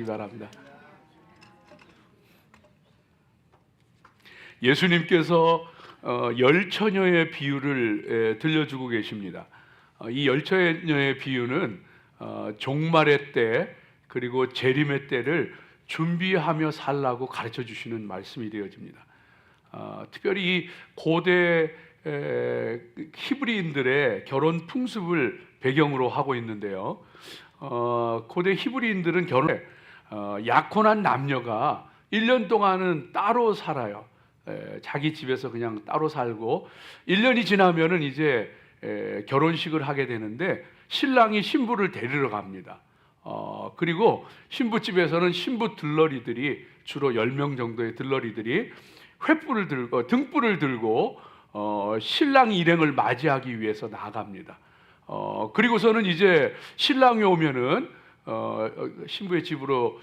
바랍니다. 예수님께서 열 처녀의 비유를 들려주고 계십니다. 이 열 처녀의 비유는 종말의 때 그리고 재림의 때를 준비하며 살라고 가르쳐 주시는 말씀이 되어집니다. 특별히 이 고대 히브리인들의 결혼 풍습을 배경으로 하고 있는데요. 고대 히브리인들은 결혼에 약혼한 남녀가 1년 동안은 따로 살아요. 자기 집에서 그냥 따로 살고 1년이 지나면은 이제 결혼식을 하게 되는데 신랑이 신부를 데리러 갑니다. 그리고 신부집에서는 신부 들러리들이 주로 10명 정도의 들러리들이 횃불을 들고 등불을 들고 신랑 일행을 맞이하기 위해서 나갑니다. 그리고서는 이제 신랑이 오면은 신부의 집으로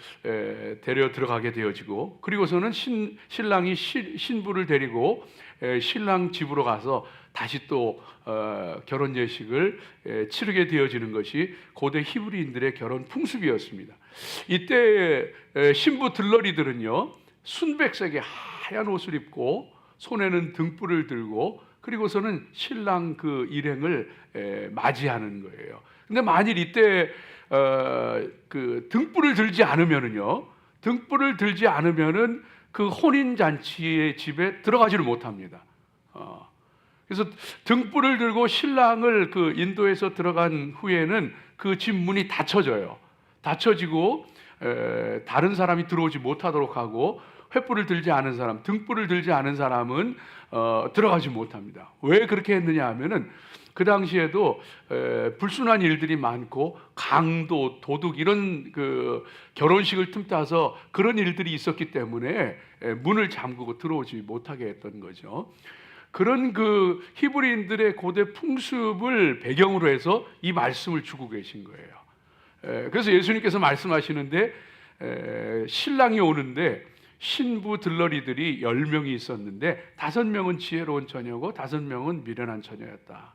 데려 들어가게 되어지고, 그리고서는 신랑이 신부를 데리고 신랑 집으로 가서 다시 또 결혼 예식을 치르게 되어지는 것이 고대 히브리인들의 결혼 풍습이었습니다. 이때 신부 들러리들은요, 순백색의 하얀 옷을 입고 손에는 등불을 들고 그리고서는 신랑 그 일행을 맞이하는 거예요. 근데 만일 이때 그 등불을 들지 않으면은요, 등불을 들지 않으면은 그 혼인 잔치의 집에 들어가지를 못합니다. 그래서 등불을 들고 신랑을 그 인도해서 들어간 후에는 그 집 문이 닫혀져요. 닫혀지고 다른 사람이 들어오지 못하도록 하고, 횃불을 들지 않은 사람, 등불을 들지 않은 사람은 들어가지 못합니다. 왜 그렇게 했느냐 하면은 그 당시에도 불순한 일들이 많고 강도, 도둑 이런 그 결혼식을 틈타서 그런 일들이 있었기 때문에 문을 잠그고 들어오지 못하게 했던 거죠. 그런 그 히브리인들의 고대 풍습을 배경으로 해서 이 말씀을 주고 계신 거예요. 그래서 예수님께서 말씀하시는데 신랑이 오는데 신부 들러리들이 10명이 있었는데 5명은 지혜로운 처녀고 5명은 미련한 처녀였다.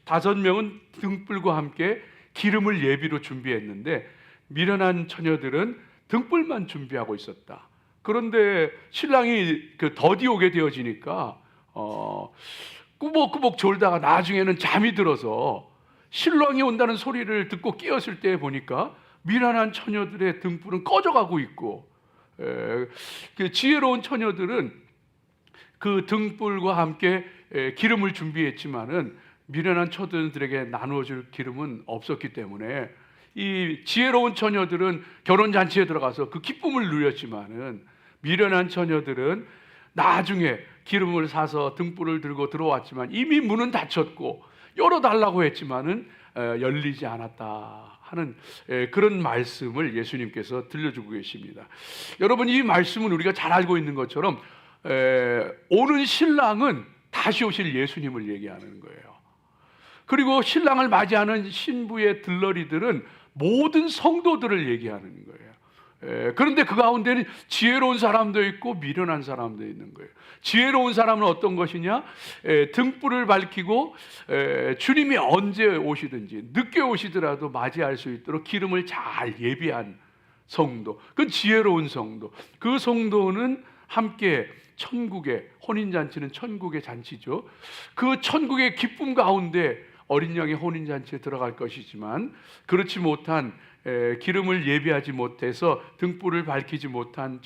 5명은 등불과 함께 기름을 예비로 준비했는데 미련한 처녀들은 등불만 준비하고 있었다. 그런데 신랑이 더디 오게 되어지니까 꾸벅꾸벅 졸다가 나중에는 잠이 들어서 신랑이 온다는 소리를 듣고 깨었을 때 보니까 미련한 처녀들의 등불은 꺼져가고 있고, 그 지혜로운 처녀들은 그 등불과 함께 기름을 준비했지만은 미련한 처녀들에게 나누어줄 기름은 없었기 때문에 이 지혜로운 처녀들은 결혼잔치에 들어가서 그 기쁨을 누렸지만은 미련한 처녀들은 나중에 기름을 사서 등불을 들고 들어왔지만 이미 문은 닫혔고 열어달라고 했지만은 열리지 않았다 하는 그런 말씀을 예수님께서 들려주고 계십니다. 여러분, 이 말씀은 우리가 잘 알고 있는 것처럼 오는 신랑은 다시 오실 예수님을 얘기하는 거예요. 그리고 신랑을 맞이하는 신부의 들러리들은 모든 성도들을 얘기하는 거예요. 그런데 그 가운데는 지혜로운 사람도 있고 미련한 사람도 있는 거예요. 지혜로운 사람은 어떤 것이냐? 등불을 밝히고 주님이 언제 오시든지 늦게 오시더라도 맞이할 수 있도록 기름을 잘 예비한 성도, 그 지혜로운 성도. 그 성도는 함께 천국의, 혼인잔치는 천국의 잔치죠. 그 천국의 기쁨 가운데 어린 양의 혼인잔치에 들어갈 것이지만, 그렇지 못한 기름을 예비하지 못해서 등불을 밝히지 못한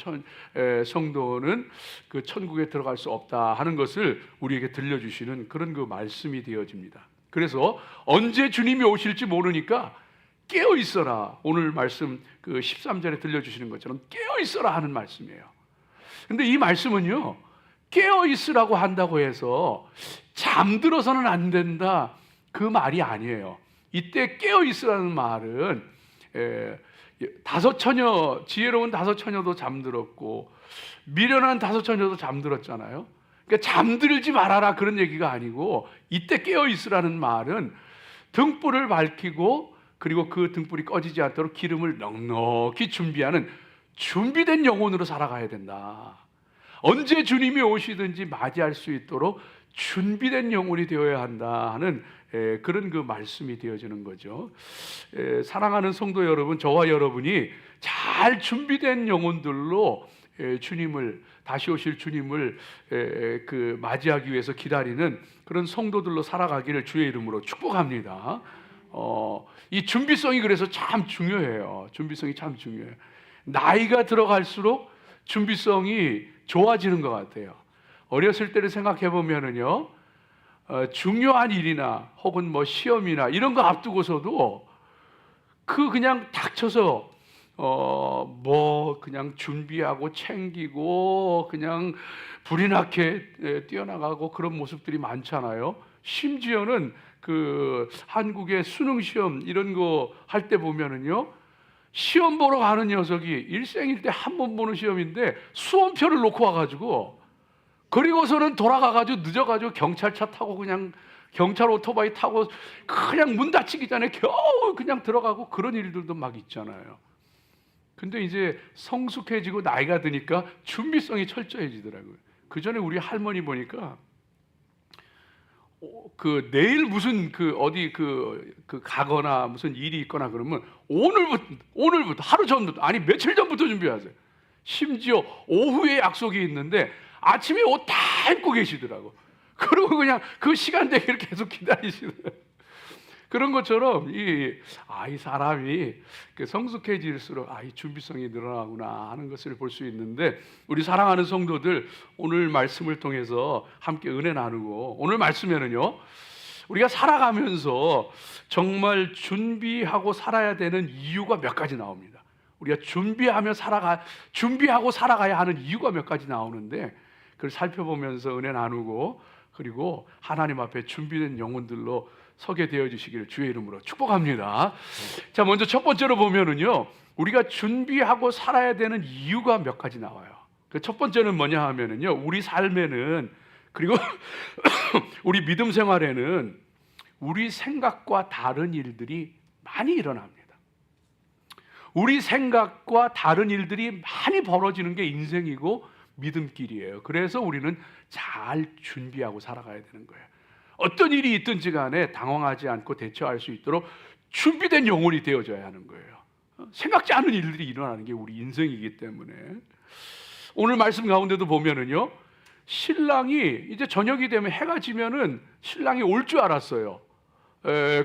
성도는 그 천국에 들어갈 수 없다 하는 것을 우리에게 들려주시는 그런 그 말씀이 되어집니다. 그래서 언제 주님이 오실지 모르니까 깨어 있어라. 오늘 말씀 그 13절에 들려주시는 것처럼 깨어 있어라 하는 말씀이에요. 근데 이 말씀은요, 깨어 있으라고 한다고 해서 잠들어서는 안 된다 그 말이 아니에요. 이때 깨어 있으라는 말은 지혜로운 5처녀도 잠들었고 미련한 5처녀도 잠들었잖아요. 그러니까 잠들지 말아라 그런 얘기가 아니고, 이때 깨어 있으라는 말은 등불을 밝히고 그리고 그 등불이 꺼지지 않도록 기름을 넉넉히 준비하는 준비된 영혼으로 살아가야 된다. 언제 주님이 오시든지 맞이할 수 있도록 준비된 영혼이 되어야 한다 하는 그런 그 말씀이 되어지는 거죠. 사랑하는 성도 여러분, 저와 여러분이 잘 준비된 영혼들로 주님을, 다시 오실 주님을 맞이하기 위해서 기다리는 그런 성도들로 살아가기를 주의 이름으로 축복합니다. 이 준비성이 그래서 참 중요해요. 준비성이 참 중요해요. 나이가 들어갈수록 준비성이 좋아지는 것 같아요. 어렸을 때를 생각해 보면은요, 중요한 일이나 혹은 뭐 시험이나 이런 거 앞두고서도 그냥 닥쳐서 뭐 그냥 준비하고 챙기고 그냥 불이 나게 뛰어나가고 그런 모습들이 많잖아요. 심지어는 그 한국의 수능 시험 이런 거 할 때 보면은요, 시험 보러 가는 녀석이 일생일 때 한 번 보는 시험인데 수험표를 놓고 와가지고, 그리고서는 돌아가가지고 늦어가지고 경찰차 타고 그냥 경찰 오토바이 타고 그냥 문 닫히기 전에 겨우 그냥 들어가고 그런 일들도 막 있잖아요. 근데 이제 성숙해지고 나이가 드니까 준비성이 철저해지더라고요. 그 전에 우리 할머니 보니까 그 내일 무슨 어디 가거나 무슨 일이 있거나 그러면 오늘부터 하루 전부터, 아니 며칠 전부터 준비하세요. 심지어 오후에 약속이 있는데 아침에 옷 다 입고 계시더라고. 그리고 그냥 그 시간 되기를 계속 기다리시더라고요. 그런 것처럼 이 사람이 성숙해질수록 이 준비성이 늘어나구나 하는 것을 볼 수 있는데, 우리 사랑하는 성도들, 오늘 말씀을 통해서 함께 은혜 나누고, 오늘 말씀에는요, 우리가 살아가면서 정말 준비하고 살아야 되는 이유가 몇 가지 나옵니다. 우리가 준비하고 살아가야 하는 이유가 몇 가지 나오는데, 그걸 살펴보면서 은혜 나누고, 그리고 하나님 앞에 준비된 영혼들로 서게 되어 주시기를 주의 이름으로 축복합니다. 자, 먼저 첫 번째로 보면은요, 우리가 준비하고 살아야 되는 이유가 몇 가지 나와요. 그 첫 번째는 뭐냐 하면은요, 우리 삶에는, 그리고 우리 믿음 생활에는 우리 생각과 다른 일들이 많이 일어납니다. 우리 생각과 다른 일들이 많이 벌어지는 게 인생이고 믿음길이에요. 그래서 우리는 잘 준비하고 살아가야 되는 거예요. 어떤 일이 있든지 간에 당황하지 않고 대처할 수 있도록 준비된 영혼이 되어져야 하는 거예요. 생각지 않은 일들이 일어나는 게 우리 인생이기 때문에. 오늘 말씀 가운데도 보면은요, 신랑이 이제 저녁이 되면, 해가 지면은 신랑이 올 줄 알았어요.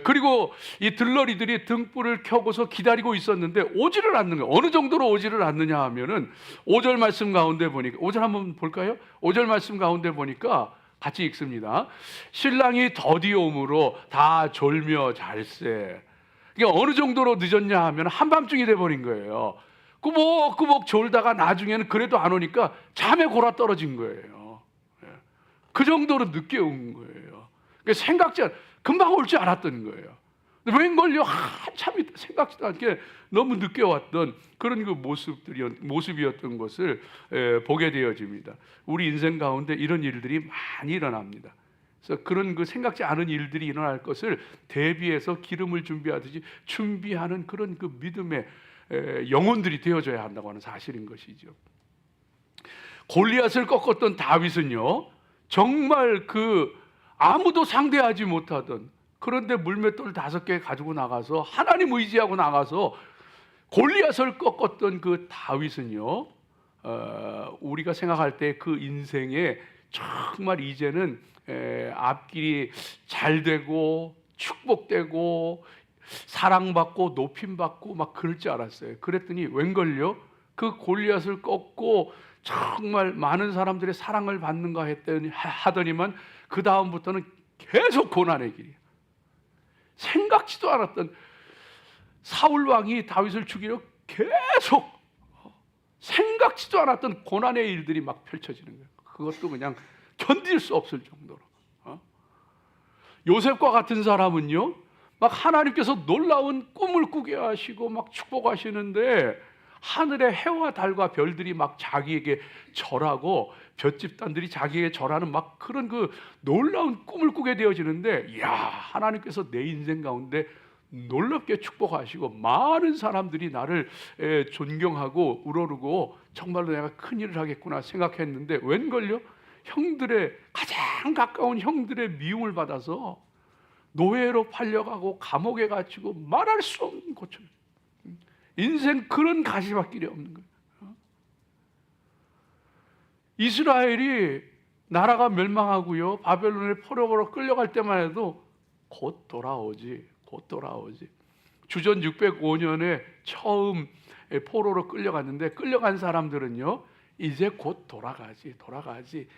그리고 이 들러리들이 등불을 켜고서 기다리고 있었는데 오지를 않는 거예요. 어느 정도로 오지를 않느냐 하면은 5절 말씀 가운데 보니까, 5절 한번 볼까요? 5절 말씀 가운데 보니까 같이 읽습니다. 신랑이 더디옴으로 다 졸며 잘세. 이게 어느 정도로 늦었냐 하면 한밤중이 돼버린 거예요. 꾸벅꾸벅 졸다가 나중에는 그래도 안 오니까 잠에 골아 떨어진 거예요. 그 정도로 늦게 온 거예요. 금방 올 줄 알았던 거예요. 웬걸요, 한참 생각지도 않게 너무 늦게 왔던 그런 모습이었던 것을 보게 되어집니다. 우리 인생 가운데 이런 일들이 많이 일어납니다. 그래서 그런 생각지 않은 일들이 일어날 것을 대비해서 기름을 준비하듯이 준비하는 그런 믿음의 영혼들이 되어져야 한다고 하는 사실인 것이죠. 골리앗을 꺾었던 다윗은요, 정말 아무도 상대하지 못하던, 그런데 물맷돌 5개 가지고 나가서 하나님 의지하고 나가서 골리앗을 꺾었던 그 다윗은요, 우리가 생각할 때 그 인생에 정말 이제는 앞길이 잘 되고 축복되고 사랑받고 높임받고 막 그럴 줄 알았어요. 그랬더니 웬걸요, 그 골리앗을 꺾고 정말 많은 사람들의 사랑을 받는가 하더니만 그 다음부터는 계속 고난의 길이에요. 생각지도 않았던 사울 왕이 다윗을 죽이려 계속 생각지도 않았던 고난의 일들이 막 펼쳐지는 거예요. 그것도 그냥 견딜 수 없을 정도로. 요셉과 같은 사람은요, 막 하나님께서 놀라운 꿈을 꾸게 하시고 막 축복하시는데 하늘의 해와 달과 별들이 막 자기에게 절하고 볏집단들이 자기에게 절하는 막 그런 놀라운 꿈을 꾸게 되어지는데, 이야, 하나님께서 내 인생 가운데 놀랍게 축복하시고 많은 사람들이 나를 존경하고 우러르고 정말로 내가 큰일을 하겠구나 생각했는데 웬걸요, 가장 가까운 형들의 미움을 받아서 노예로 팔려가고 감옥에 갇히고 말할 수 없는 고통. 인생 그런 가시밭길이 없는 거예요. 이스라엘이 나라가 멸망하고요, 바벨론의 포로로 끌려갈 때만 해도 곧 돌아오지, 곧 돌아오지. 주전 605년에 처음 포로로 끌려갔는데, 끌려간 사람들은요, 이제 곧 돌아가지.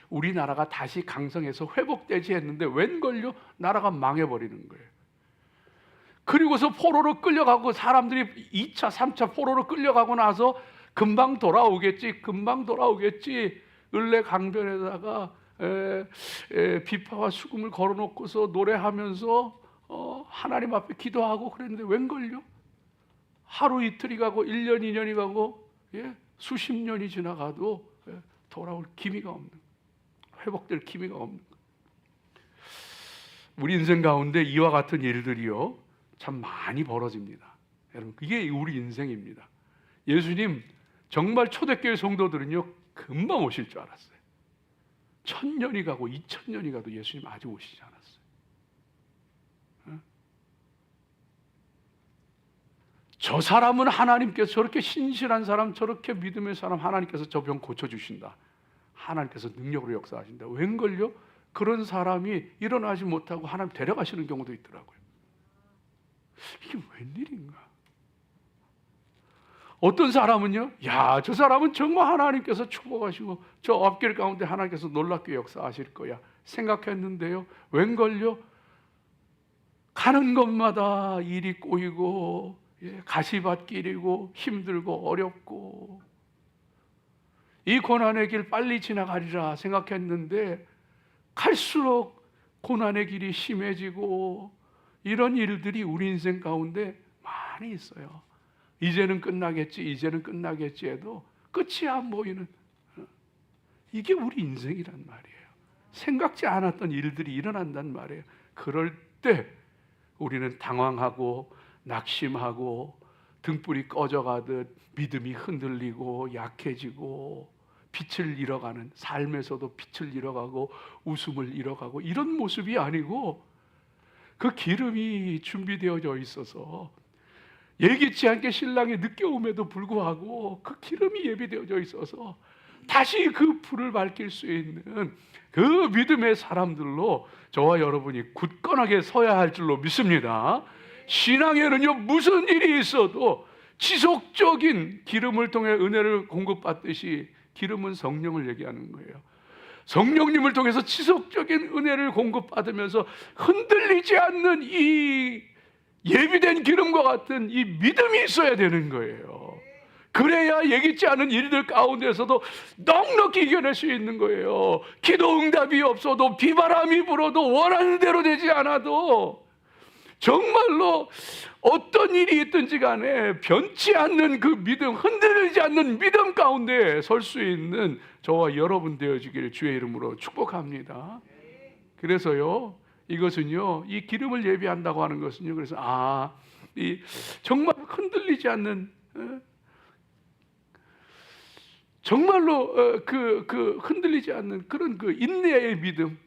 우리나라가 다시 강성해서 회복되지 했는데 웬걸요? 나라가 망해버리는 거예요. 그리고서 포로로 끌려가고 사람들이 2차, 3차 포로로 끌려가고 나서 금방 돌아오겠지. 을레 강변에다가 비파와 수금을 걸어놓고서 노래하면서 하나님 앞에 기도하고 그랬는데 웬걸요? 하루 이틀이 가고 1년, 2년이 가고 수십 년이 지나가도 돌아올 기미가 없는, 회복될 기미가 없는. 우리 인생 가운데 이와 같은 일들이요, 참 많이 벌어집니다. 여러분, 이게 우리 인생입니다. 예수님 정말 초대교회 성도들은요, 금방 오실 줄 알았어요. 1000년이 가고 2000년이 가도 예수님 아직 오시지 않았어요. 저 사람은 하나님께서, 저렇게 신실한 사람, 저렇게 믿음의 사람 하나님께서 저 병 고쳐주신다, 하나님께서 능력으로 역사하신다. 웬걸요? 그런 사람이 일어나지 못하고 하나님 데려가시는 경우도 있더라고요. 이게 웬일인가? 어떤 사람은요, 야, 저 사람은 정말 하나님께서 축복하시고 저 앞길 가운데 하나님께서 놀랍게 역사하실 거야 생각했는데요, 웬걸요? 가는 곳마다 일이 꼬이고 가시밭길이고 힘들고 어렵고, 이 고난의 길 빨리 지나가리라 생각했는데 갈수록 고난의 길이 심해지고, 이런 일들이 우리 인생 가운데 많이 있어요. 이제는 끝나겠지 해도 끝이 안 보이는, 이게 우리 인생이란 말이에요. 생각지 않았던 일들이 일어난단 말이에요. 그럴 때 우리는 당황하고 낙심하고 등불이 꺼져가듯 믿음이 흔들리고 약해지고 빛을 잃어가는, 삶에서도 빛을 잃어가고 웃음을 잃어가고, 이런 모습이 아니고 그 기름이 준비되어져 있어서 예기치 않게 신랑이 늦게 옴에도 불구하고 그 기름이 예비되어져 있어서 다시 그 불을 밝힐 수 있는 그 믿음의 사람들로 저와 여러분이 굳건하게 서야 할 줄로 믿습니다. 신앙에는요, 무슨 일이 있어도 지속적인 기름을 통해 은혜를 공급받듯이, 기름은 성령을 얘기하는 거예요. 성령님을 통해서 지속적인 은혜를 공급받으면서 흔들리지 않는 이 예비된 기름과 같은 이 믿음이 있어야 되는 거예요. 그래야 예기치 않은 일들 가운데서도 넉넉히 이겨낼 수 있는 거예요. 기도 응답이 없어도, 비바람이 불어도, 원하는 대로 되지 않아도 정말로 어떤 일이 있든지 간에 변치 않는 그 믿음, 흔들리지 않는 믿음 가운데 설 수 있는 저와 여러분 되어지기를 주의 이름으로 축복합니다. 그래서요, 이것은요, 이 기름을 예비한다고 하는 것은요, 그래서 이 정말 흔들리지 않는, 정말로 그 흔들리지 않는 그런 그 인내의 믿음,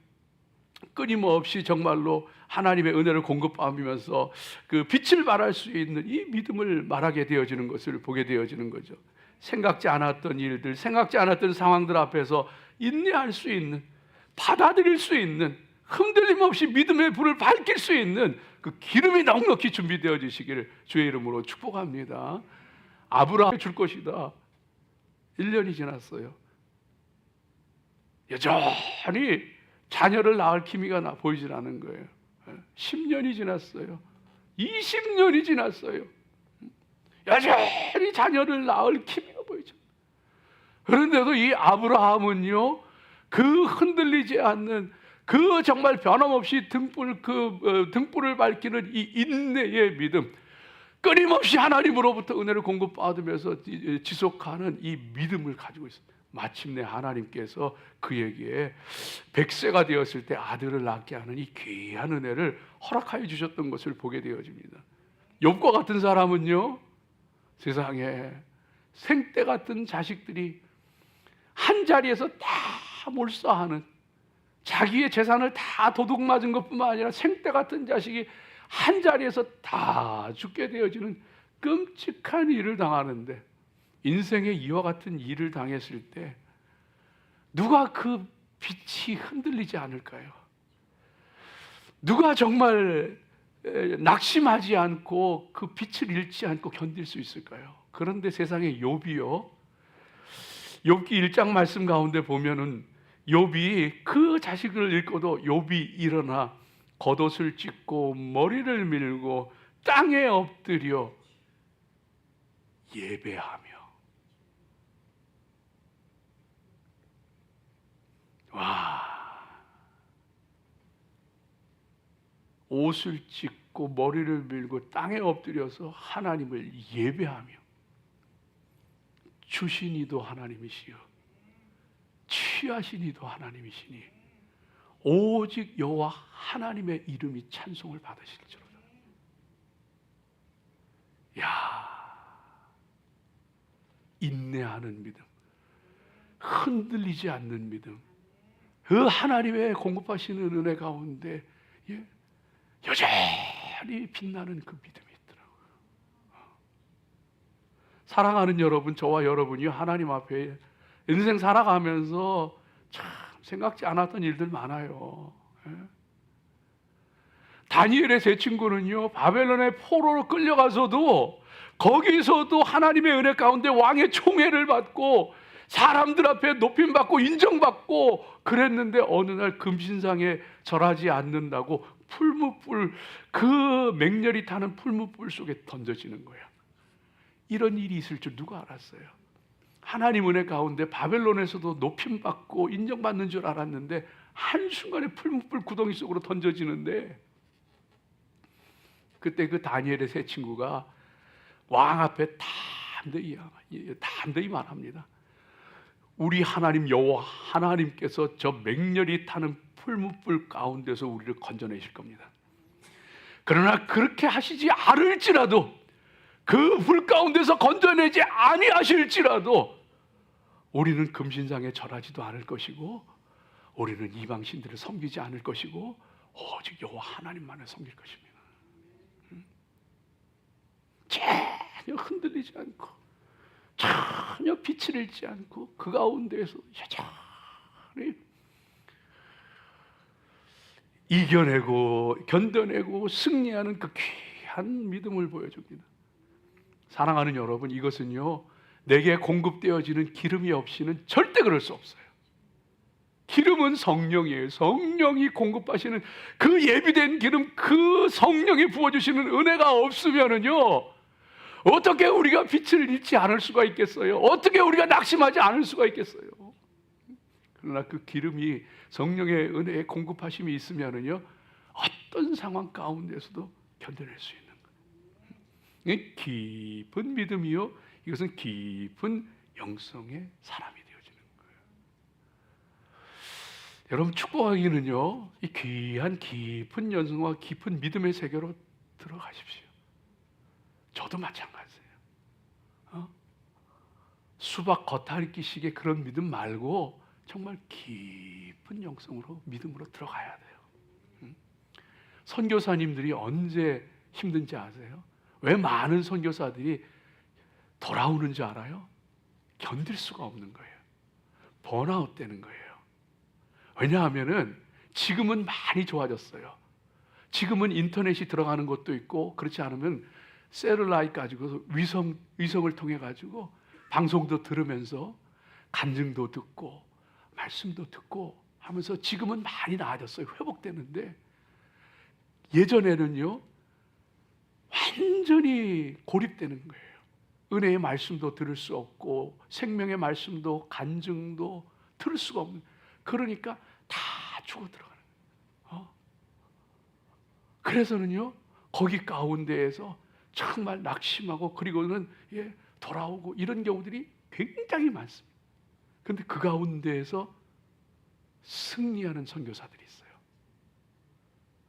끊임없이 정말로 하나님의 은혜를 공급받으면서 그 빛을 발할 수 있는 이 믿음을 말하게 되어지는 것을 보게 되어지는 거죠. 생각지 않았던 일들, 생각지 않았던 상황들 앞에서 인내할 수 있는, 받아들일 수 있는, 흔들림 없이 믿음의 불을 밝힐 수 있는 그 기름이 넉넉히 준비되어지시기를 주의 이름으로 축복합니다. 아브라함이 줄 것이다. 1년이 지났어요. 여전히 자녀를 낳을 기미가 보이질 않은 거예요. 10년이 지났어요. 20년이 지났어요. 여전히 자녀를 낳을 기미가 보이죠. 그런데도 이 아브라함은요, 그 흔들리지 않는, 그 정말 변함없이 등불을 밝히는 이 인내의 믿음, 끊임없이 하나님으로부터 은혜를 공급받으면서 지속하는 이 믿음을 가지고 있습니다. 마침내 하나님께서 그에게 100세가 되었을 때 아들을 낳게 하는 이 귀한 은혜를 허락하여 주셨던 것을 보게 되어집니다. 욥과 같은 사람은요, 세상에 생떼 같은 자식들이 한 자리에서 다 몰수하는, 자기의 재산을 다 도둑 맞은 것뿐만 아니라 생떼 같은 자식이 한 자리에서 다 죽게 되어지는 끔찍한 일을 당하는데, 인생의 이와 같은 일을 당했을 때 누가 그 빛이 흔들리지 않을까요? 누가 정말 낙심하지 않고 그 빛을 잃지 않고 견딜 수 있을까요? 그런데 세상에 욥이요, 욥기 1장 말씀 가운데 보면은 욥이 그 자식을 잃고도 욥이 일어나 겉옷을 찢고 머리를 밀고 땅에 엎드려 예배하며. 와, 옷을 찢고 머리를 밀고 땅에 엎드려서 하나님을 예배하며, 주신 이도 하나님이시여 취하신 이도 하나님이시니 오직 여호와 하나님의 이름이 찬송을 받으실지로다. 야, 인내하는 믿음, 흔들리지 않는 믿음, 그 하나님의 공급하시는 은혜 가운데 여전히 빛나는 그 믿음이 있더라고요. 사랑하는 여러분, 저와 여러분이 하나님 앞에 인생 살아가면서 참 생각지 않았던 일들 많아요. 다니엘의 세 친구는요, 바벨론의 포로로 끌려가서도 거기서도 하나님의 은혜 가운데 왕의 총애를 받고 사람들 앞에 높임받고 인정받고 그랬는데, 어느 날 금신상에 절하지 않는다고 풀무불, 그 맹렬히 타는 풀무불 속에 던져지는 거야. 이런 일이 있을 줄 누가 알았어요? 하나님 은혜 가운데 바벨론에서도 높임받고 인정받는 줄 알았는데 한순간에 풀무불 구덩이 속으로 던져지는데, 그때 그 다니엘의 세 친구가 왕 앞에 담대히 말합니다. 우리 하나님 여호와 하나님께서 저 맹렬히 타는 풀무불 가운데서 우리를 건져내실 겁니다. 그러나 그렇게 하시지 않을지라도, 그 불 가운데서 건져내지 아니하실지라도 우리는 금신상에 절하지도 않을 것이고, 우리는 이방 신들을 섬기지 않을 것이고, 오직 여호와 하나님만을 섬길 것입니다. 전혀 흔들리지 않고, 전혀 빛을 잃지 않고, 그 가운데에서 여전히 이겨내고 견뎌내고 승리하는 그 귀한 믿음을 보여줍니다. 사랑하는 여러분, 이것은요, 내게 공급되어지는 기름이 없이는 절대 그럴 수 없어요. 기름은 성령이에요. 성령이 공급하시는 그 예비된 기름, 그 성령이 부어주시는 은혜가 없으면은요, 어떻게 우리가 빛을 잃지 않을 수가 있겠어요? 어떻게 우리가 낙심하지 않을 수가 있겠어요? 그러나 그 기름이, 성령의 은혜의 공급하심이 있으면은요, 어떤 상황 가운데서도 견뎌낼 수 있는 거예요. 깊은 믿음이요, 이것은 깊은 영성의 사람이 되어지는 거예요. 여러분, 축복하기는요, 이 귀한 깊은 영성과 깊은 믿음의 세계로 들어가십시오. 저도 마찬가지예요. 수박 겉핥기식의 그런 믿음 말고 정말 깊은 영성으로, 믿음으로 들어가야 돼요. 선교사님들이 언제 힘든지 아세요? 왜 많은 선교사들이 돌아오는 줄 알아요? 견딜 수가 없는 거예요. 번아웃 되는 거예요. 왜냐하면은 지금은 많이 좋아졌어요. 지금은 인터넷이 들어가는 것도 있고, 그렇지 않으면 셀룰라이트 가지고 위성을 통해 가지고 방송도 들으면서 간증도 듣고 말씀도 듣고 하면서 지금은 많이 나아졌어요. 회복되는데, 예전에는요, 완전히 고립되는 거예요. 은혜의 말씀도 들을 수 없고 생명의 말씀도 간증도 들을 수가 없는, 그러니까 다 죽어 들어가는 거예요. 그래서는요, 거기 가운데에서 정말 낙심하고, 그리고는 돌아오고, 이런 경우들이 굉장히 많습니다. 그런데 그 가운데에서 승리하는 선교사들이 있어요.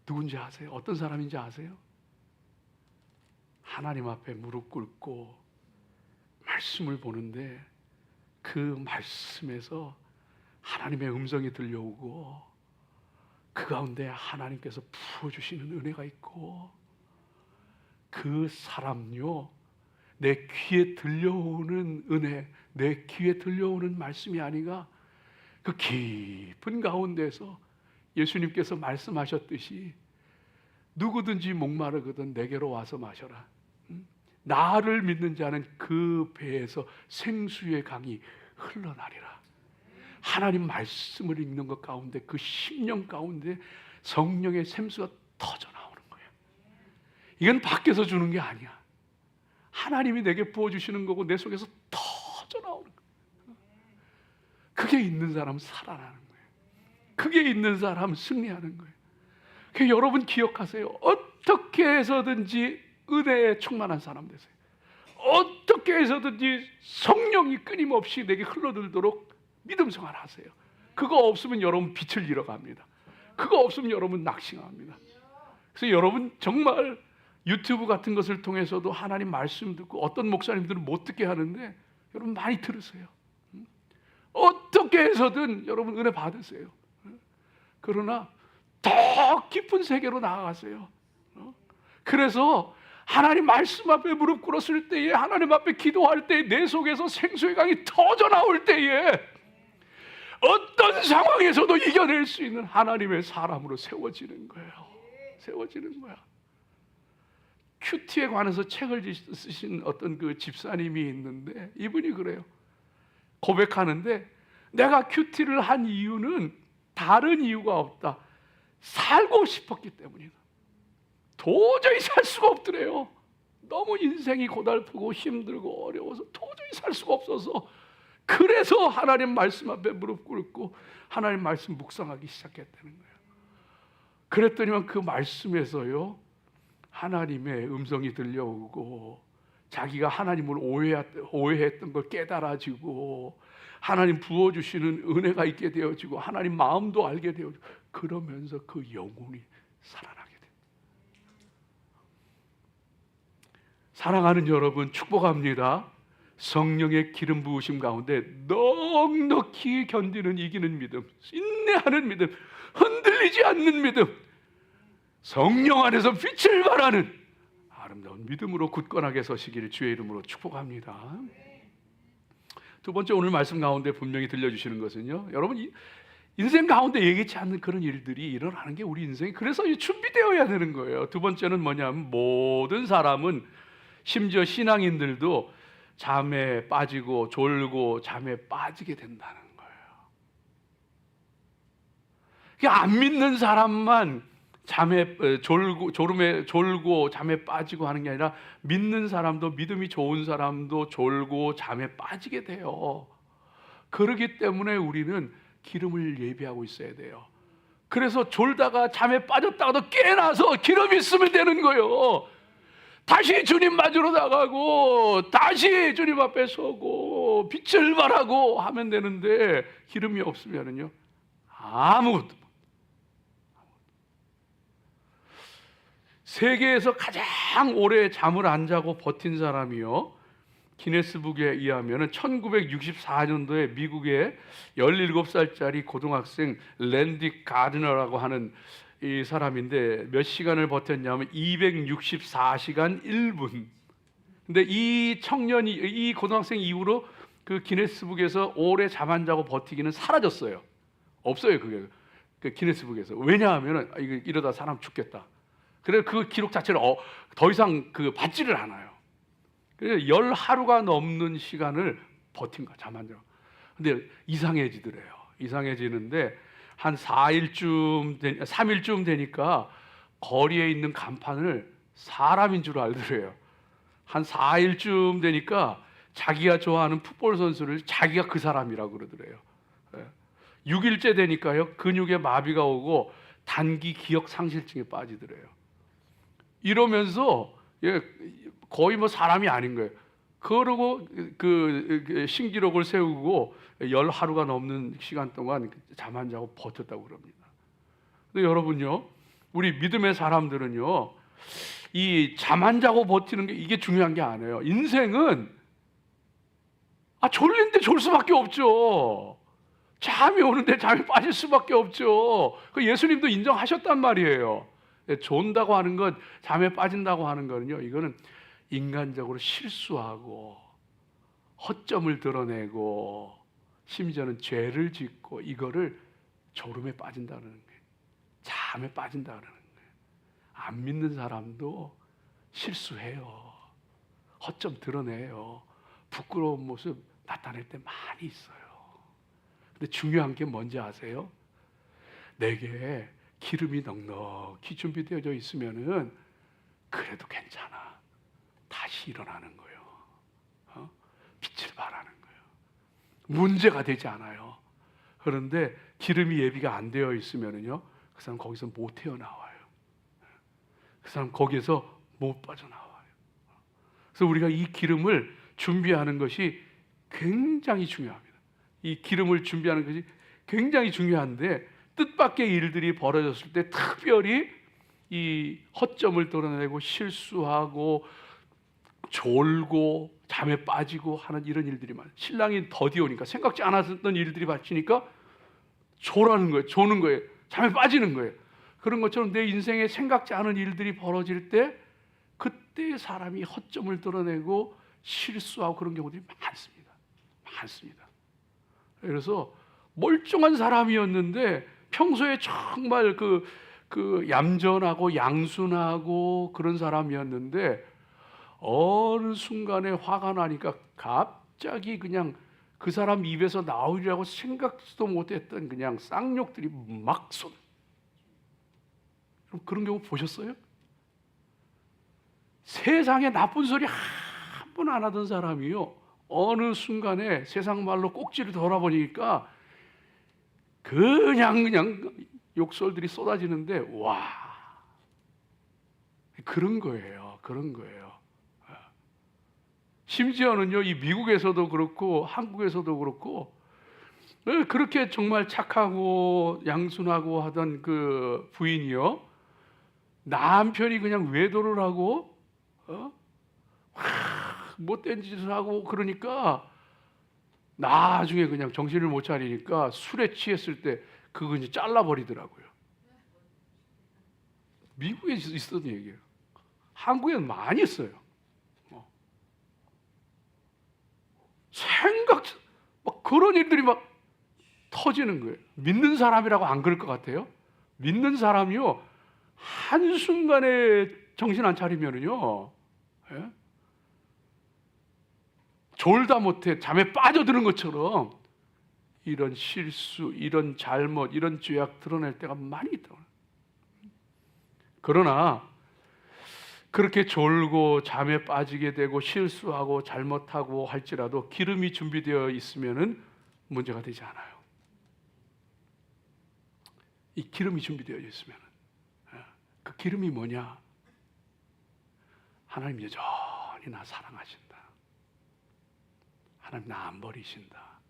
누군지 아세요? 어떤 사람인지 아세요? 하나님 앞에 무릎 꿇고 말씀을 보는데, 그 말씀에서 하나님의 음성이 들려오고, 그 가운데 하나님께서 부어주시는 은혜가 있고, 그 사람요, 내 귀에 들려오는 은혜, 내 귀에 들려오는 말씀이 아니가 그 깊은 가운데서 예수님께서 말씀하셨듯이 누구든지 목마르거든 내게로 와서 마셔라. 나를 믿는 자는 그 배에서 생수의 강이 흘러나리라. 하나님 말씀을 읽는 것 가운데 그 심령 가운데 성령의 샘수가 터져 나오는 거예요. 이건 밖에서 주는 게 아니야. 하나님이 내게 부어주시는 거고 내 속에서 터져 나오는 거예요. 그게 있는 사람은 살아나는 거예요. 그게 있는 사람은 승리하는 거예요. 그러니까 여러분 기억하세요. 어떻게 해서든지 은혜에 충만한 사람 되세요. 어떻게 해서든지 성령이 끊임없이 내게 흘러들도록 믿음 생활하세요. 그거 없으면 여러분 빛을 잃어갑니다. 그거 없으면 여러분 낙심합니다. 그래서 여러분 정말 유튜브 같은 것을 통해서도 하나님 말씀 듣고 어떤 목사님들은 못 듣게 하는데 여러분 많이 들으세요. 어떻게 해서든 여러분 은혜 받으세요. 그러나 더 깊은 세계로 나아가세요. 그래서 하나님 말씀 앞에 무릎 꿇었을 때에, 하나님 앞에 기도할 때에, 내 속에서 생수의 강이 터져 나올 때에 어떤 상황에서도 이겨낼 수 있는 하나님의 사람으로 세워지는 거예요. 세워지는 거야. 큐티에 관해서 책을 쓰신 어떤 그 집사님이 있는데 이분이 그래요. 고백하는데 내가 큐티를 한 이유는 다른 이유가 없다. 살고 싶었기 때문이다. 도저히 살 수가 없더래요. 너무 인생이 고달프고 힘들고 어려워서 도저히 살 수가 없어서 그래서 하나님 말씀 앞에 무릎 꿇고 하나님 말씀 묵상하기 시작했다는 거예요. 그랬더니만 그 말씀에서요 하나님의 음성이 들려오고 자기가 하나님을 오해했던 걸 깨달아지고 하나님 부어주시는 은혜가 있게 되어지고 하나님 마음도 알게 되어지고 그러면서 그 영혼이 살아나게 됩니다. 사랑하는 여러분 축복합니다. 성령의 기름 부으심 가운데 넉넉히 견디는 이기는 믿음, 인내하는 믿음, 흔들리지 않는 믿음, 성령 안에서 빛을 발하는 아름다운 믿음으로 굳건하게 서시기를 주의 이름으로 축복합니다. 두 번째 오늘 말씀 가운데 분명히 들려주시는 것은요, 여러분 인생 가운데 예기치 않는 그런 일들이 일어나는 게 우리 인생이 그래서 준비되어야 되는 거예요. 두 번째는 뭐냐면 모든 사람은 심지어 신앙인들도 잠에 빠지고 졸고 잠에 빠지게 된다는 거예요. 안 믿는 사람만 잠에 졸고 잠에 빠지고 하는 게 아니라 믿는 사람도 믿음이 좋은 사람도 졸고 잠에 빠지게 돼요. 그렇기 때문에 우리는 기름을 예비하고 있어야 돼요. 그래서 졸다가 잠에 빠졌다가도 깨어나서 기름 있으면 되는 거예요. 다시 주님 맞으러 나가고 다시 주님 앞에 서고 빛을 발하고 하면 되는데 기름이 없으면은요 아무것도. 세계에서 가장 오래 잠을 안 자고 버틴 사람이요, 기네스북에 의하면 1964년도에 미국의 17살짜리 고등학생 랜디 가드너라고 하는 이 사람인데 몇 시간을 버텼냐면 264시간 1분. 근데 이 청년이, 이 고등학생 이후로 그 기네스북에서 오래 잠 안 자고 버티기는 사라졌어요. 없어요 그게 그 기네스북에서. 왜냐하면 이러다 사람 죽겠다. 그래서 그 기록 자체를 더 이상 그 받지를 않아요. 그래서 10하루가 넘는 시간을 버틴 거야, 잠 안 자고. 근데 이상해지더래요. 이상해지는데 한 3일쯤 되니까 거리에 있는 간판을 사람인 줄 알더래요. 한 4일쯤 되니까 자기가 좋아하는 풋볼 선수를 자기가 그 사람이라고 그러더래요. 6일째 되니까요 근육에 마비가 오고 단기 기억 상실증에 빠지더래요. 이러면서 거의 뭐 사람이 아닌 거예요. 그러고 그 신기록을 세우고 10하루가 넘는 시간 동안 잠 안 자고 버텼다고 그럽니다. 근데 여러분요, 우리 믿음의 사람들은요, 이 잠 안 자고 버티는 게 이게 중요한 게 아니에요. 인생은 졸린데 졸 수밖에 없죠. 잠이 오는데 잠이 빠질 수밖에 없죠. 그 예수님도 인정하셨단 말이에요. 존다고 하는 것, 잠에 빠진다고 하는 거는요, 이거는 인간적으로 실수하고 허점을 드러내고 심지어는 죄를 짓고 이거를 졸음에 빠진다는 거예요. 잠에 빠진다는 거예요. 안 믿는 사람도 실수해요. 허점 드러내요. 부끄러운 모습 나타낼 때 많이 있어요. 근데 중요한 게 뭔지 아세요? 내게 기름이 넉넉히 준비되어져 있으면은 그래도 괜찮아. 다시 일어나는 거예요. 빛을 발하는 거예요. 문제가 되지 않아요. 그런데 기름이 예비가 안 되어 있으면은요, 그 사람 거기서 못 헤어나와요. 그 사람 거기에서 못 빠져나와요. 그래서 우리가 이 기름을 준비하는 것이 굉장히 중요합니다. 이 기름을 준비하는 것이 굉장히 중요한데 뜻밖의 일들이 벌어졌을 때 특별히 이 허점을 드러내고 실수하고 졸고 잠에 빠지고 하는 이런 일들이 많아요. 신랑이 더디 오니까 생각지 않았던 일들이 닥치니까 조라는 거예요. 조는 거예요. 잠에 빠지는 거예요. 그런 것처럼 내 인생에 생각지 않은 일들이 벌어질 때 그때 사람이 허점을 드러내고 실수하고 그런 경우들이 많습니다. 많습니다. 그래서 멀쩡한 사람이었는데 평소에 정말 그 얌전하고 양순하고 그런 사람이었는데 어느 순간에 화가 나니까 갑자기 그냥 그 사람 입에서 나오리라고 생각도 못했던 그냥 쌍욕들이 막 쏟아. 그런 경우 보셨어요? 세상에 나쁜 소리 한 번 안 하던 사람이요, 어느 순간에 세상 말로 꼭지를 돌아보니까 그냥 욕설들이 쏟아지는데, 와, 그런 거예요. 그런 거예요. 심지어는요, 이 미국에서도 그렇고 한국에서도 그렇고 그렇게 정말 착하고 양순하고 하던 그 부인이요, 남편이 그냥 외도를 하고 못된 짓을 하고 그러니까 나중에 그냥 정신을 못 차리니까 술에 취했을 때 그거 이제 잘라버리더라고요. 미국에 있었던 얘기예요. 한국에는 많이 있어요. 막 그런 일들이 막 터지는 거예요. 믿는 사람이라고 안 그럴 것 같아요? 믿는 사람이요, 한순간에 정신 안 차리면은요, 예? 졸다 못해 잠에 빠져드는 것처럼 이런 실수, 이런 잘못, 이런 죄악 드러낼 때가 많이 있다고. 그러나 그렇게 졸고 잠에 빠지게 되고 실수하고 잘못하고 할지라도 기름이 준비되어 있으면은 문제가 되지 않아요. 이 기름이 준비되어 있으면은, 그 기름이 뭐냐? 하나님 여전히 나 사랑하신다. 하나님 나 안 버리신다.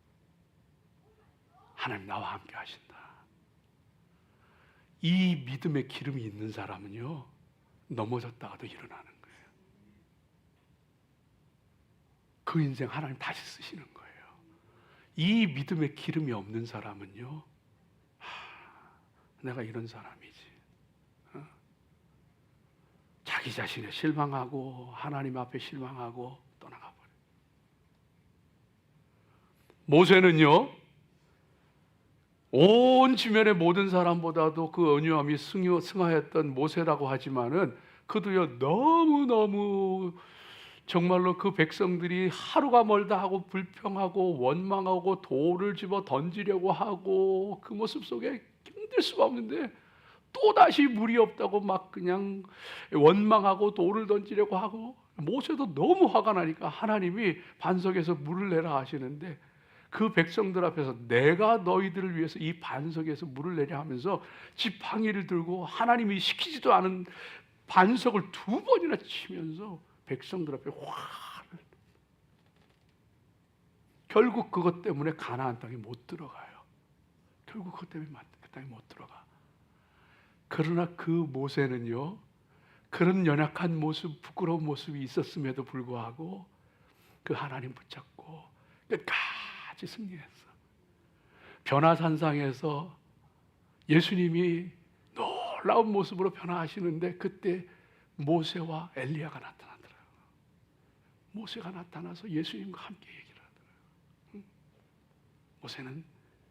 하나님 나와 함께 하신다. 이 믿음의 기름이 있는 사람은요, 넘어졌다가도 일어나는 거예요. 그 인생 하나님 다시 쓰시는 거예요. 이 믿음의 기름이 없는 사람은요, 내가 이런 사람이지, 자기 자신에 실망하고 하나님 앞에 실망하고 떠나가버려요. 모세는요, 온 지면의 모든 사람보다도 그 온유함이 승하였던 모세라고 하지만은 그도요, 너무너무 정말로 그 백성들이 하루가 멀다 하고 불평하고 원망하고 돌을 집어 던지려고 하고 그 모습 속에 힘들 수가 없는데 또다시 물이 없다고 막 그냥 원망하고 돌을 던지려고 하고, 모세도 너무 화가 나니까 하나님이 반석에서 물을 내라 하시는데 그 백성들 앞에서 내가 너희들을 위해서 이 반석에서 물을 내려 하면서 지팡이를 들고 하나님이 시키지도 않은 반석을 2번이나 치면서 백성들 앞에 화를, 결국 그것 때문에 가나안 땅에 못 들어가요. 결국 그것 때문에 그 땅에 못 들어가. 그러나 그 모세는요, 그런 연약한 모습, 부끄러운 모습이 있었음에도 불구하고 그 하나님 붙잡고 끝까지 승리했어. 변화산상에서 예수님이 놀라운 모습으로 변화하시는데 그때 모세와 엘리야가 나타나더라고요. 모세가 나타나서 예수님과 함께 얘기를 하더라고요. 모세는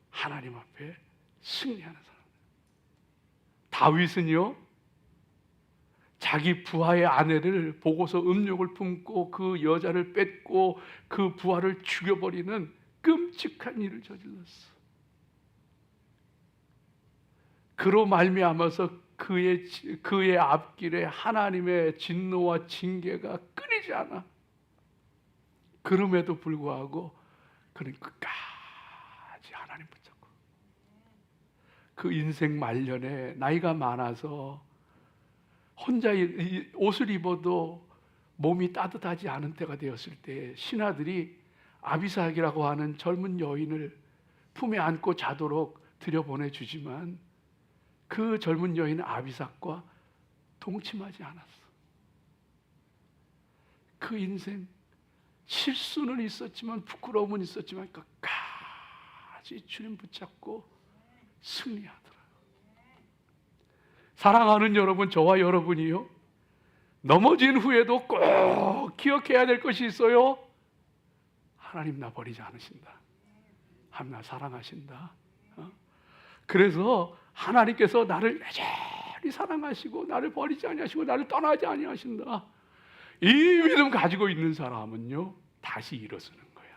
하나님 앞에 승리하는 사람. 다윗은요, 자기 부하의 아내를 보고서 음욕을 품고 그 여자를 뺏고 그 부하를 죽여버리는 끔찍한 일을 저질렀어. 그로 말미암아서 그의 앞길에 하나님의 진노와 징계가 끊이지 않아. 그럼에도 불구하고 그는 끝까지 하나님 붙잡고, 그 인생 말년에 나이가 많아서 혼자 옷을 입어도 몸이 따뜻하지 않은 때가 되었을 때 신하들이 아비삭이라고 하는 젊은 여인을 품에 안고 자도록 들여보내주지만 그 젊은 여인은 아비삭과 동침하지 않았어. 그 인생 실수는 있었지만, 부끄러움은 있었지만 끝까지 주님 붙잡고 승리하더라. 사랑하는 여러분, 저와 여러분이요, 넘어진 후에도 꼭 기억해야 될 것이 있어요. 하나님 나 버리지 않으신다. 하나님 나 사랑하신다. 그래서 하나님께서 나를 여전히 사랑하시고 나를 버리지 아니하시고 나를 떠나지 아니하신다. 이 믿음 가지고 있는 사람은요, 다시 일어서는 거야.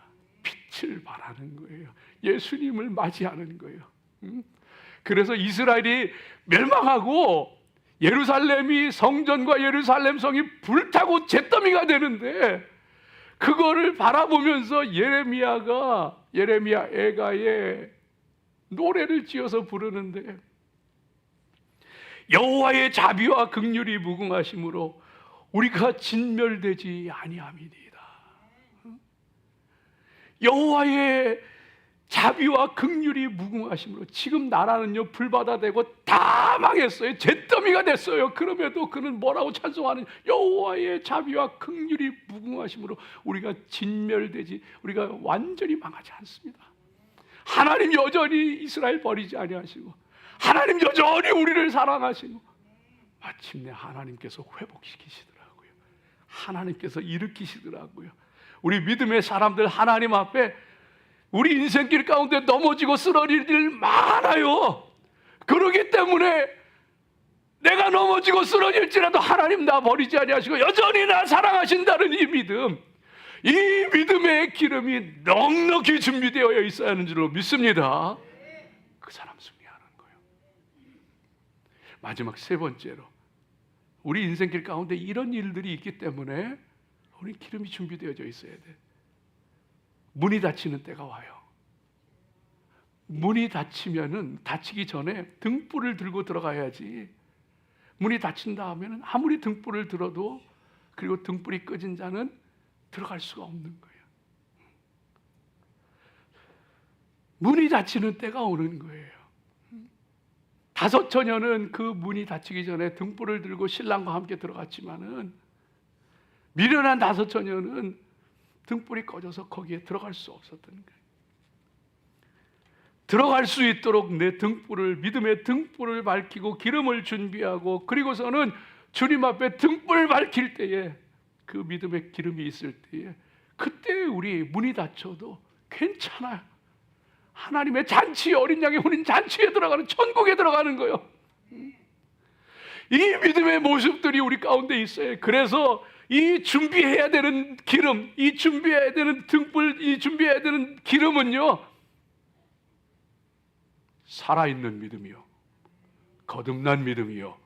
빛을 발하는 거예요. 예수님을 맞이하는 거예요. 그래서 이스라엘이 멸망하고 예루살렘이, 성전과 예루살렘 성이 불타고 잿더미가 되는데, 그거를 바라보면서 예레미야 애가의 노래를 지어서 부르는데, 여호와의 자비와 긍휼이 무궁하심으로 우리가 진멸되지 아니함이니이다. 여호와의 자비와 긍휼이 무궁하심으로, 지금 나라는요 불바다 되고 다 망했어요. 잿더미가 됐어요. 그럼에도 그는 뭐라고 찬송하는, 여호와의 자비와 긍휼이 무궁하심으로 우리가 진멸되지, 우리가 완전히 망하지 않습니다. 하나님 여전히 이스라엘 버리지 아니하시고, 하나님 여전히 우리를 사랑하시고, 마침내 하나님께서 회복시키시더라고요. 하나님께서 일으키시더라고요. 우리 믿음의 사람들, 하나님 앞에 우리 인생길 가운데 넘어지고 쓰러질 일 많아요. 그러기 때문에 내가 넘어지고 쓰러질지라도 하나님 나 버리지 아니하시고 여전히 나 사랑하신다는 이 믿음, 이 믿음의 기름이 넉넉히 준비되어 있어야 하는 줄로 믿습니다. 그 사람 승리하는 거예요. 마지막 세 번째로, 우리 인생길 가운데 이런 일들이 있기 때문에 우리 기름이 준비되어져 있어야 돼. 문이 닫히는 때가 와요. 문이 닫히면은, 닫히기 전에 등불을 들고 들어가야지. 문이 닫힌다 하면은 아무리 등불을 들어도, 그리고 등불이 꺼진 자는 들어갈 수가 없는 거예요. 문이 닫히는 때가 오는 거예요. 다섯 처녀는 그 문이 닫히기 전에 등불을 들고 신랑과 함께 들어갔지만은, 미련한 다섯 처녀는 등불이 꺼져서 거기에 들어갈 수 없었던 거예요. 들어갈 수 있도록 내 등불을, 믿음의 등불을 밝히고 기름을 준비하고, 그리고서는 주님 앞에 등불을 밝힐 때에, 그 믿음의 기름이 있을 때에, 그때 우리 문이 닫혀도 괜찮아요. 하나님의 잔치, 어린 양의 혼인 잔치에 들어가는, 천국에 들어가는 거예요. 이 믿음의 모습들이 우리 가운데 있어요. 그래서 이 준비해야 되는 기름, 이 준비해야 되는 등불, 이 준비해야 되는 기름은요, 살아있는 믿음이요, 거듭난 믿음이요.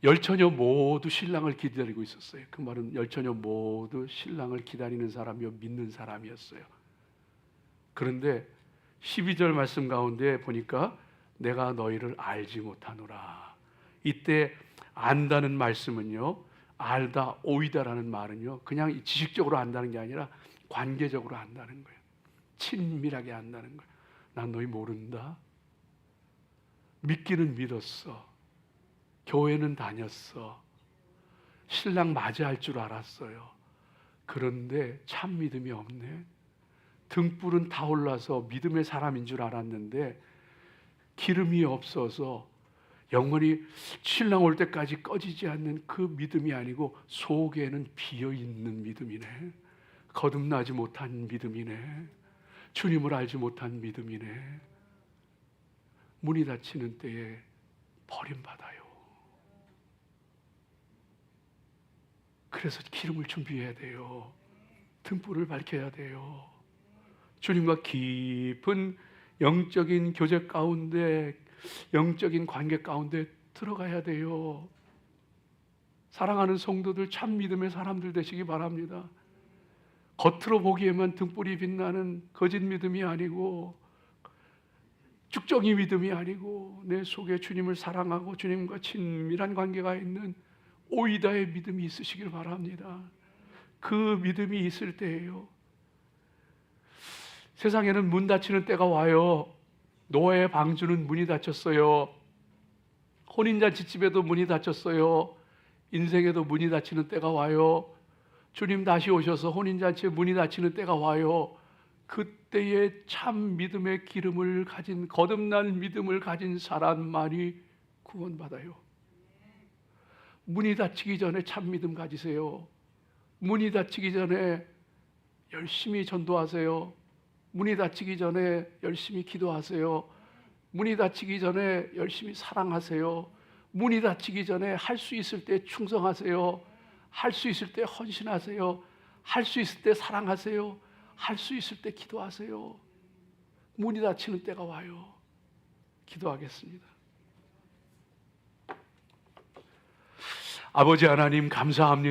열처녀 모두 신랑을 기다리고 있었어요. 그 말은 열처녀 모두 신랑을 기다리는 사람이요, 믿는 사람이었어요. 그런데 12절 말씀 가운데 보니까 내가 너희를 알지 못하노라. 이때 안다는 말씀은요, 알다, 오이다라는 말은요, 그냥 지식적으로 안다는 게 아니라 관계적으로 안다는 거예요. 친밀하게 안다는 거예요. 난 너희 모른다. 믿기는 믿었어. 교회는 다녔어. 신랑 맞이할 줄 알았어요. 그런데 참 믿음이 없네. 등불은 타올라서 믿음의 사람인 줄 알았는데 기름이 없어서 영원히 신랑 올 때까지 꺼지지 않는 그 믿음이 아니고 속에는 비어있는 믿음이네. 거듭나지 못한 믿음이네. 주님을 알지 못한 믿음이네. 문이 닫히는 때에 버림받아요. 그래서 기름을 준비해야 돼요. 등불을 밝혀야 돼요. 주님과 깊은 영적인 교제 가운데, 영적인 관계 가운데 들어가야 돼요. 사랑하는 성도들, 참 믿음의 사람들 되시기 바랍니다. 겉으로 보기에만 등불이 빛나는 거짓 믿음이 아니고, 쭉정이 믿음이 아니고, 내 속에 주님을 사랑하고 주님과 친밀한 관계가 있는 오이다의 믿음이 있으시길 바랍니다. 그 믿음이 있을 때예요. 세상에는 문 닫히는 때가 와요. 노아의 방주는 문이 닫혔어요. 혼인잔치집에도 문이 닫혔어요. 인생에도 문이 닫히는 때가 와요. 주님 다시 오셔서 혼인잔치에 문이 닫히는 때가 와요. 그때에 참 믿음의 기름을 가진, 거듭난 믿음을 가진 사람만이 구원받아요. 문이 닫히기 전에 참 믿음 가지세요. 문이 닫히기 전에 열심히 전도하세요. 문이 닫히기 전에 열심히 기도하세요. 문이 닫히기 전에 열심히 사랑하세요. 문이 닫히기 전에 할 수 있을 때 충성하세요. 할 수 있을 때 헌신하세요. 할 수 있을 때 사랑하세요. 할 수 있을 때 기도하세요. 문이 닫히는 때가 와요. 기도하겠습니다. 아버지 하나님 감사합니다.